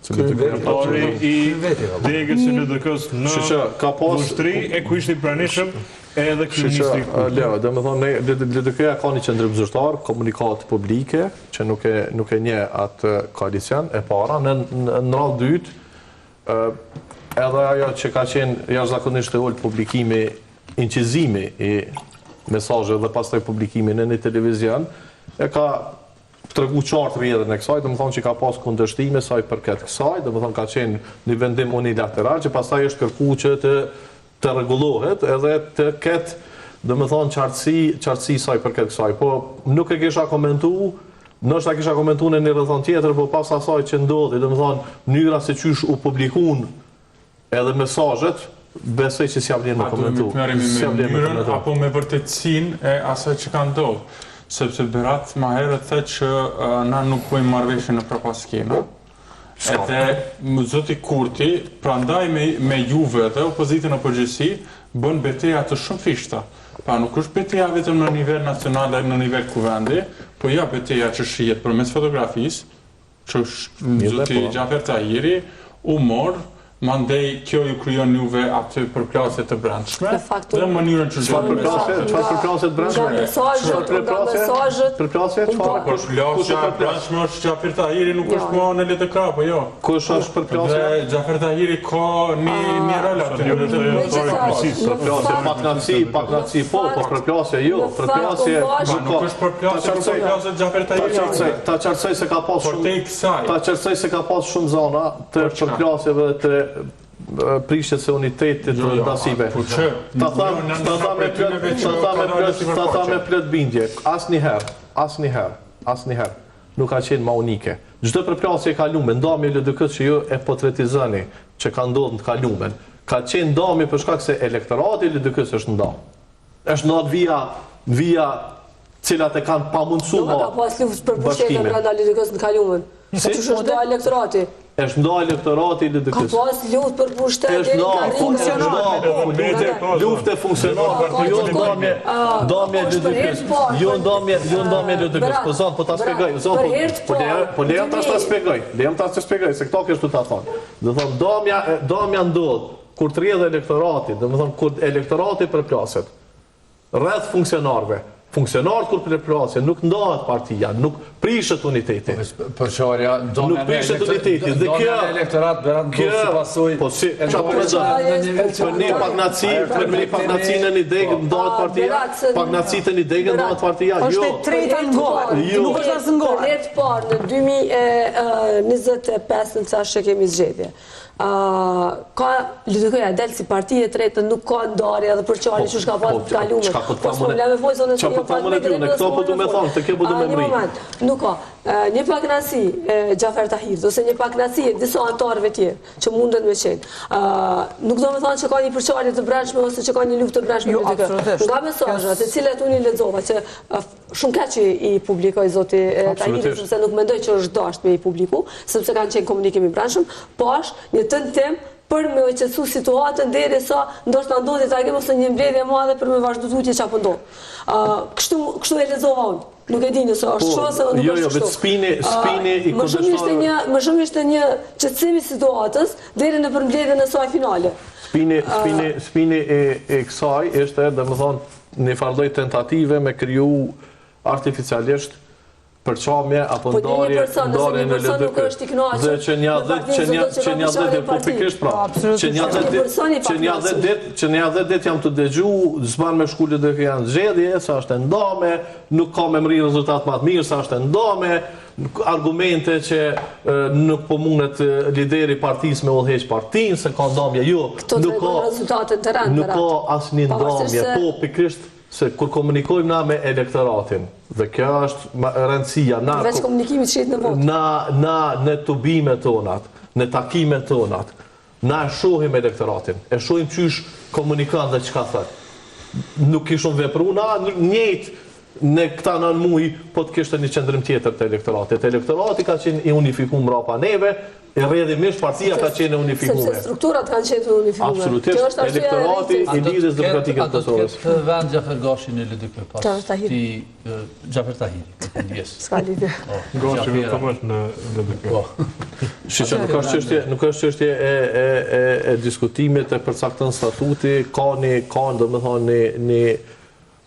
Kryetari i degës së LDK-s në Vushtri e ku ishte i pranishëm edhe kryeministri. Leo, domethënë LDK-ja ka një qendrim zyrtar, komunikat publike që nuk e njeh atë koalicion e para në radhë dytë edhe ajo që ka qenë jashtëzakonisht e ulët publikimi, incizimi i mesazheve dhe pastaj publikimi në një televizion e ka tregu qartë rrjedhën e kësaj, domethënë që ka pas kundërshtime sa i përket kësaj, domethënë ka qenë një vendim unilateral që pastaj është kërkuar që të rregullohet edhe të ketë domethënë qartësi sa i përket kësaj. Po nuk e kisha komentuar, ndoshta kisha komentuar në një rrethon tjetër, por pas asaj që ndodhi, domethënë mënyra se çysh u publikuan edhe mesazhet, besoj që s'jam vlen me komentu. Apo me vërtetësinë e asaj që ka ndodhur. Sepse Berat ma herët thët që na nuk bëjmë marrëveshje në përpas skema. Edhe zoti Kurti, prandaj me Juve dhe opozitën në përgjithësi, bën betejë të shumë fishta. Pra nuk është betejë vetëm në nivel nacional dhe në nivel kuvendi, po ja betejë që shihet përmes fotografisë, që zoti Xhafer Tahiri u mor. Mandej kjo ju krijon juve aty përplasje të brendshme dhe mënyrën që çfarë përplasje të brendshme? Përplasje çfarë? Përplasja e brendshme është Xhafer Tahiri nuk është më në LDK, po jo. Kush është përplasje? Xhafer Tahiri ka një rol aty në Përplasje paknaci po përplasje jo, përplasje nuk është përplasje Xhafer Tahiri. Ta qartësoj se ka pas shumë zona të përplasjeve të prishjes së unitetit të dasive. Ta tha me plot bindje, asnjëherë nuk ka qenë ma unike. Çdo përplasje e kalume, ndamje LDK-s që ju e potretizoni, që ka ndodhur në kalumen, ka qenë ndamje për shkak se elektorati i LDK-s është ndarë. Është ndarë via cilat e kanë pamundsuar. Ka pas luftë për pushtetin brenda LDK-s në kalumen. Si është ndarë elektorati? Është ndarë elektorati i LDK-s. Ka pas luftë për pushtetin, ka funksionar. Luftë funksionar, jo ndamje LDK-s. Jo ndamje LDK-s. Po zon, po ta shpjegoj, po lejem ta shpjegoj, se këto kështu ta thonë. Do thonë ndamja ndodh kur të rrjedhë elektorati, do të thonë kur elektorati përplaset rreth funksionarëve. Funksionarët kur përplasjen nuk ndahet partia, nuk prishet uniteti. Përçarja, nuk prishet uniteti. Dhe kjo elektorat Berat ndodh si pasojë. Po si, për një paknaci në një degë ndahet partia, paknaci të një degë ndahet partia. Është e treta ngore. Nuk është as ngore. Let parë në 2025 në çfarë kemi zgjedhje. Ka LDK-ja del si parti e tretë, nuk ka ndarje edhe përçarje që ka pas të kaluar. Po probleme vojzën e këto po du me thonë, të kjo po du me mri. Nuk ka. Një paknaci Xhafer Tahiri ose një paknaci disa anëtarëve tjerë që mundet me qenë. Nuk do me thonë që ka një përçarje të brendshme ose që ka një luftë të brendshme me LDK. Nga mesazhet të cilat unë i lexova që shumë keq i publikoi zoti Tahiri, sepse nuk mendoj që është dashur me i publiku, sepse kanë qenë komunikim i brendshëm, po është një tentim për me qetësu situatën derisa ndoshta ndodhi tagim ose një mbledhje e madhe për me vazhdu tutje çapo ndodh. Kështu e lexova unë. Nuk e di nëse është kështu ose nuk është kështu. Jo, spini i kundërshtar. Më shumë ishte një qetësim i situatës deri në përmbledhjen e saj finale. Spini e kësaj ishte, domethënë, një farë tentative me kriju artificialisht përçamje apo ndarje në LDK. Dhe që një 10 po pikërisht pra. Që një 10 ditë jam të dëgju, zban me shku LDK janë zgjedhje, sa është ndame, nuk ka me mri rezultat më të mirë, sa është ndame, argumente që nuk po mundet lideri partisë me udhëheq partinë, se ka ndamje, jo. Nuk ka asnjë ndamje, po pikërisht se kur komunikojmë na me elektoratin, dhe kjo është rëndësia, veç komunikimit shit në votë. Na në tubimet tonat, në takimet tonat, na e shohim elektoratin, e shohim qysh komunikan dhe çka thot. Nuk kishun vepru na njëjtë në këta nën muj, po të kishte një qendrim tjetër të elektoratit. Elektorati ka qenë i unifikuar mbrapa neve, e rrjedhimisht partia ka qenë unifikume. Sepse strukturat kanë qenë unifikume. Absolutisht, elektorati i Lidhjes Demokratike të Kosovës. A do të ketë vend Xhafer Gashi në LDK pas? Xhafer Tahiri. S'ka lidhje. Gashi vetëm është në LDK. Shqipëria nuk është çështje e diskutimit e përcakton statuti, ka domethënë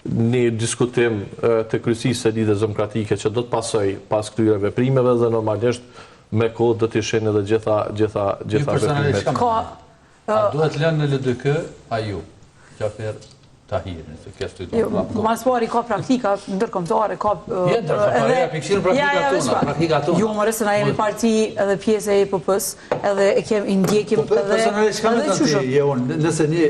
një diskutim të kryesisë së Lidhjes Demokratike që do të pasoj pas këtyre veprimeve dhe normalisht me kohë do të ishin edhe gjitha veprimet. A duhet lënë në LDK a ju, Xhafer Tahiri, nëse ke studiuar. Mas pari ka praktika ndërkombëtare, ka praktika tona. Jo, more se na jemi parti edhe pjesë e EPP-s, edhe i ndjekim edhe personalisht çka më thonë, nëse një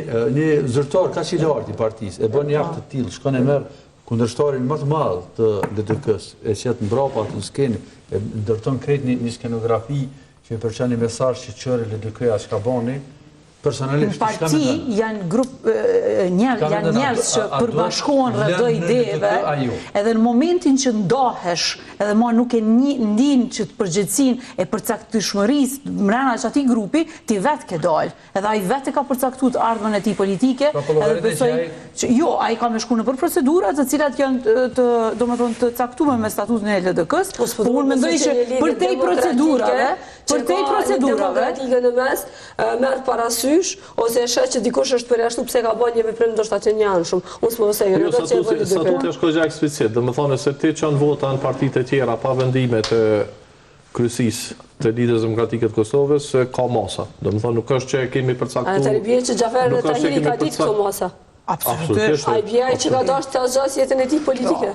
zyrtar kaq i lartë i partisë e bën një akt të tillë, shkon e merr kundërshtarin më të madh të LDK-s, e qet mbrapa atë skenë, e ndërton krejt një skenografi që i përçan një mesazh që çore LDK-ja çka bani. Personalisht, parti janë grup janë njerëz që përbashkohen rreth do ideve, edhe në momentin që ndahesh, edhe ma nuk e ndin që të përgjegjësinë e përcaktueshmërisë brenda atij grupi, ti vetë ke dalë. Edhe ai vetë ka përcaktuar ardhmën e tij politike, edhe besoj që jo, ai ka më shkuar nëpër procedura të cilat janë domethënë të caktuara me statutin e LDK-s, por unë mendoj që përtej procedurave demokratike në mes merr parasysh ose e sheh që dikush është përjashtuar pse ka bën një veprim ndoshta të njanshëm. Unë s'po thoj jo, statuti është kohë eksplicit, domethënë se ti çon vota në partitë e tjera pa vendime të kryesisë të Lidhjes Demokratike të Kosovës ka masa. Domethënë nuk është që kemi përcaktuar. Atëherë bie që Xhafer Tahiri ka ditë këto masa. Absolutisht. Ai bie që ka dashur të zgjasë jetën e tij politike.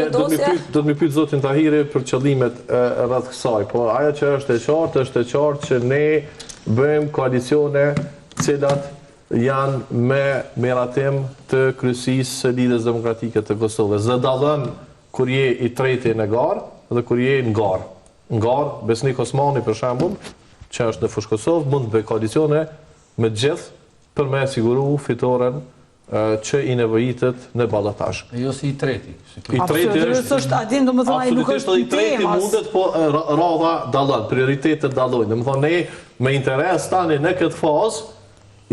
Do të më pyet zotin Tahiri për qëllimet rreth kësaj, po ajo që është e qartë që ne bëjmë koalicione cilat janë me miratim të kryesisë së Lidhjes Demokratike të Kosovës. Dhe dallon kur je i treti në garë dhe kur je në garë. Në garë, Besnik Osmani për shembull, që është në fushë Kosovë, mund të bëjë koalicione me gjithë për me siguru fitoren që i nevojitet në ballotazh. Jo si i treti. I treti është adin, domethënë ai nuk është i treti mundet, po radha dallon, prioritetet dallojnë. Domethënë ne me interes tani në këtë fazë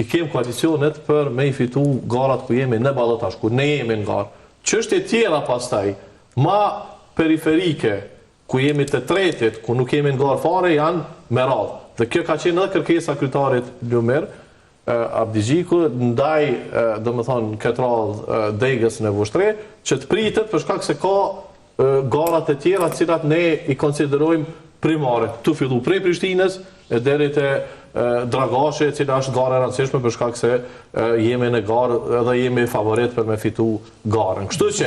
i kem koalicionet për me i fitu garat ku jemi në ballotazh, ku ne jemi në garë. Çështje tjera pastaj, ma periferike, ku jemi të tretit, ku nuk jemi në garë fare, janë me radhë. Dhe kjo ka qenë edhe kërkesa kryetarit Lumir Abdigjiku ndaj domethënë këtë radhë degës në Vushtre, që të pritet për shkak se ka garat e tjera të cilat ne i konsiderojmë primare. Tu fillu prej Prishtinës e deri te Dragashi, e cila është garë e rëndësishme për shkak se jemi në garë edhe jemi favorit për me fitu garën. Kështu që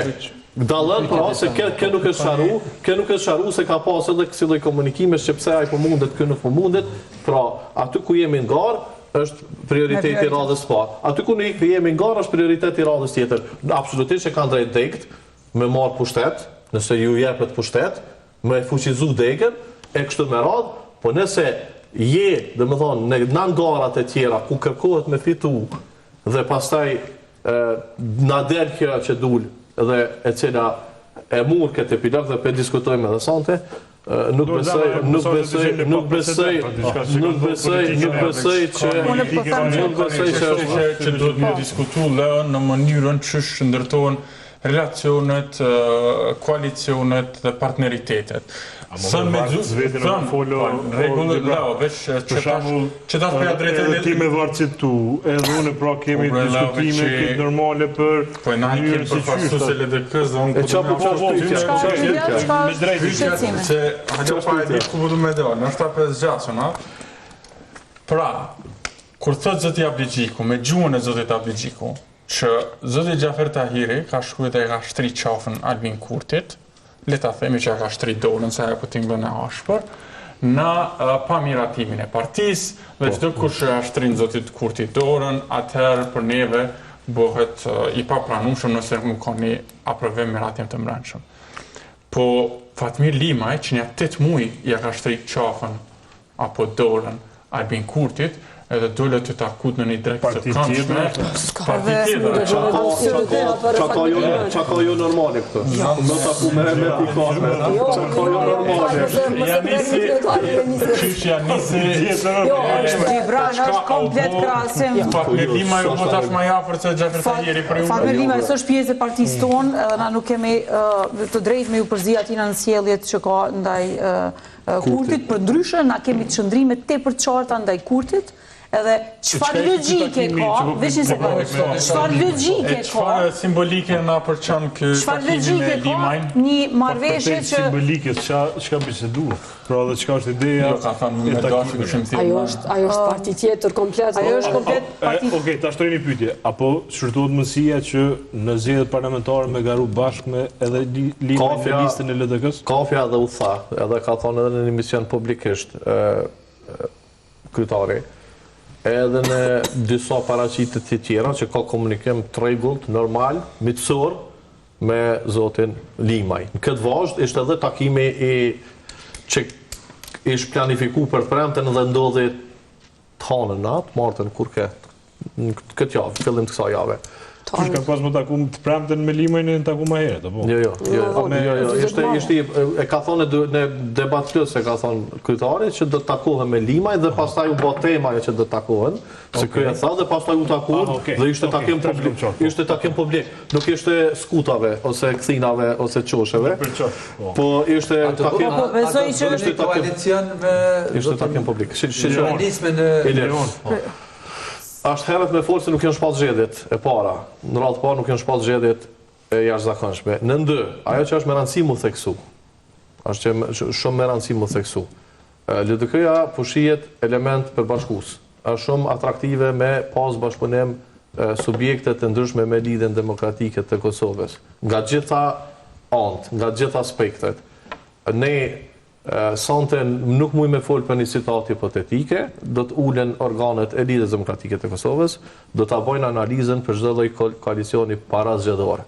dallon pra se kjo nuk është sharu se ka pas edhe kësi lloj komunikimesh që pse ai po mundet, ky nuk po mundet. Pra, aty ku jemi në garë është prioriteti i radhës parë. Aty ku ne jemi në garë është prioriteti i radhës tjetër. Absolutisht që kanë drejt degt me marr pushtet, nëse ju jepet pushtet, me fuqizu degën e kështu me radhë, po nëse je, domethënë, në garat e tjera ku kërkohet me fitu dhe pastaj na del kjo që dul dhe e cila e mur këtë epilog dhe pe diskutojmë edhe sante, nuk besoj që do të diskutuar në mënyrën që ndërtohen relacionet, koalicionet dhe partneritetet. Sa me që ta shpeja drejtë ti me varësit tu, edhe unë pra kemi diskutime këtë normale për po e na i kemë përfasu se LDK-s dhe unë me drejtë se hajdo pa e ditë ku përdu me do, në është ta për zgjasën, pra, kur thot zoti Abdigjiku, me gjuhën e zotit Abdigjiku, që zoti Xhafer Tahiri ka shkruajt e ka shtri qafën Albin Kurtit, le ta themi që ka shtri dorën se ajo po tingëllon e ashpër, në pamiratimin e partisë, dhe çdo kush e shtrin zotit Kurtit dorën, atëherë për neve bëhet i papranueshëm nëse nuk ka një aprovim miratim të mbrëmshëm. Po Fatmir Limaj, që një 8 muaj ja ka shtri qafën apo dorën Albin Kurtit, edhe dole të takut në një drejtë të këndshme. Parti tjetër. Qa ka jo normali këtë? Në taku me pikame. Qa ka jo normali? Qyshja nisi... Gibran është komplet krasim. Fatmir Lima ju po tash ma jafër se Gjafer Tahiri për ju. Fatmir Lima është pjesë e partisë tonë, edhe na nuk kemi të drejtë me ju përzi atina në sjelljet që ka ndaj Kurtit, për ndryshe na kemi të qëndrime tepër të qarta ndaj Kurtit, edhe qëfar logjike ka, veç një sekundë, qëfar logjike ka, qëfar simbolike na përçan takimi me Limajnë, një marrëveshje që... Simbolike, çka biseduar, pra dhe çka është ideja... Ka thënë me dashi këshim Ajo është parti tjetër komplet. Ajo është komplet parti... Okej, ta shtroj një pyetje, apo shërtohet mësia që në zgjedhjet parlamentare me garu bashkë me edhe Limajnë në listën e LDK-s? Kafja dhe u tha, edhe ka thonë edhe në emision publikisht, kryetari, edhe në disa paraqitje të tjera që ka komunikim të rregullt, normal, miqësor me zotin Limaj. Në këtë vazhd ishte edhe takimi që ishte planifikuar për premten dhe ndodhi të hanën natë, martën kur këtë javë, fillim të kësaj jave. Kush ka pas më taku të premten me Limajnë në taku më herët, apo? Jo. E ka thonë në debat plus e ka thonë kryetari që do të takohen me Limaj dhe pastaj u bë tema që do të takohen, se ky e tha dhe pastaj u takuan dhe ishte takim publik. Ishte takim publik, nuk ishte skutave ose kthinave ose çosheve. Po ishte takim. Po besoj që ishte koalicion me ishte takim publik. Realismin e Ashtë herët me folë se nuk janë shpat zgjedhjet e para. Në radhë parë nuk janë shpat zgjedhjet e jashtëzakonshme. Në ndë, ajo që është me rëndësi mu theksu. Është që shumë me rëndësi mu theksu. LDK-ja pushijet element përbashkus. Është shumë atraktive me pas bashkëpunim subjektet të ndryshme me lidhjen demokratike të Kosovës. Nga gjitha anët, nga gjitha aspektet. Ne sonte nuk muj me folë për një situatë hipotetike, do të ulen organet e lidhjes demokratike të Kosovës, do të bojnë analizën për çdo lloj koalicioni para zgjedhor.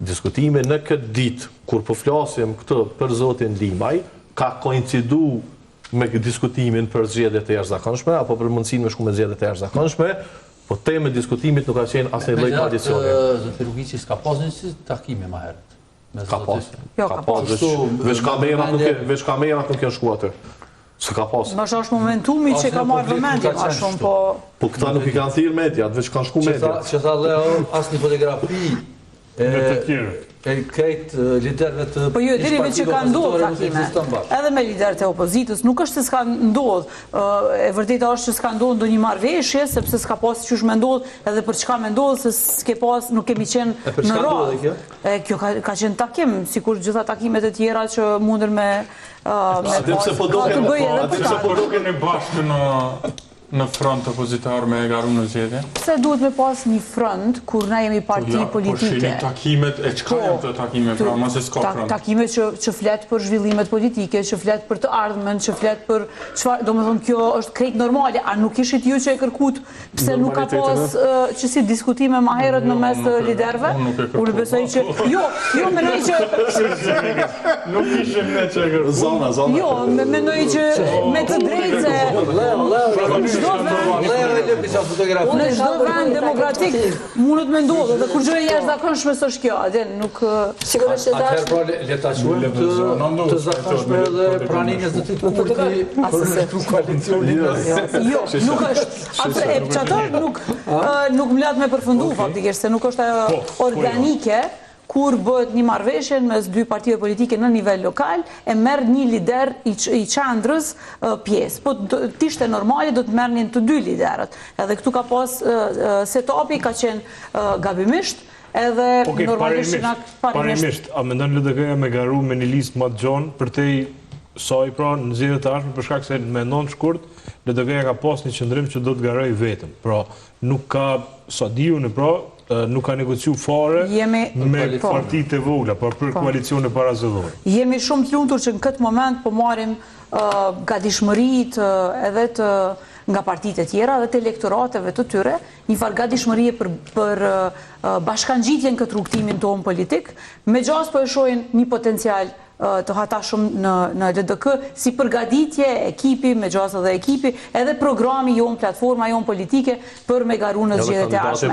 Diskutimi në këtë ditë, kur po flasim këtë për zotin Limaj, ka koincidu me diskutimin për zgjedhjet e jashtëzakonshme, apo për mundësinë me shku me zgjedhjet e jashtëzakonshme, po temë diskutimit nuk ka qenë asnjë lloj koalicioni. Zoti Rugiçi s'ka pasur një takime më herët. Ka pas. Ka pas. Veç kamerat nuk janë shku atë. Se ka pas. Më është momentumi që ka marrë vëmendje ma shumë, po... Po këta nuk i kanë thirrë mediat, veç kanë shku mediat. Që tha Leo, asnjë fotografi e krejt liderëve të... Po ju e dini me që ka ndodhë takime, edhe me liderët e opozitës, nuk është se s'ka ndodhë, e vërteta është që s'ka ndodhë ndo një marrëveshje, sepse s'ka pas qysh me ndodhë, edhe për çka me ndodhë, se s'ke pas, nuk kemi qenë në radhë. Kjo ka qenë takim, sikur gjitha takimet e tjera që mundër me... Atim se po doke në bashkë në front opozitar me garu në zgjedhje? Pse duhet me pas një front kur na jemi parti politike? Po shini takimet, e qka janë të takime, pra ma se s'ka front? Takimet që flet për zhvillimet politike, që flet për të ardhmen, që flet për çfarë, do me thonë kjo është krejt normale, a nuk ishit ju që e kërkut, pse nuk ka pas që si diskutime ma herët në mes të liderve? Unë besoj që... Jo, menoj që... Nuk ishim ne që e kërkut. Zona. Jo, menoj që me të drejtë Në çdo vend demokratik mundet me ndodhë, dhe kur gjë e jashtëzakonshme s'është kjo, atë nuk... Sigurisht që atëherë pra le ta quajmë të zakonshme edhe pranimin e të Kurti për koalicionin. Jo, nuk është. E çator nuk mbledh me përfundu faktikisht, se nuk është ajo organike. Kur bëhet një marrëveshje mes dy partive politike në nivel lokal, e merr një lider i qendrës pjesë. Po t'ishte normale, do të merrnin të dy liderët. Edhe këtu ka pas setupi, ka qenë gabimisht, edhe normalisht parimisht. A mendon LDK-ja me garu me një listë më të gjonë për te saj pra në zgjedhjet e ardhshme, për shkak se me non shkurt, LDK-ja ka pas një qëndrim që do të garoj vetëm. Pra, nuk ka sa diun pra nuk ka negociu fare me partitë e vogla, por për koalicione parazgjedhore. Jemi shumë të lumtur që në këtë moment po marrim gatishmëritë edhe nga partitë e tjera dhe të elektorateve të tyre, një farë gatishmërie për bashkangjitjen këtë rrugtimin tonë politik, me gjas po e shohin një potencial të hatashëm në LDK, si përgatitje ekipi, me gjasa dhe ekipi, edhe programi jonë, platforma jonë politike për me garu në zgjedhjet e ardhshme.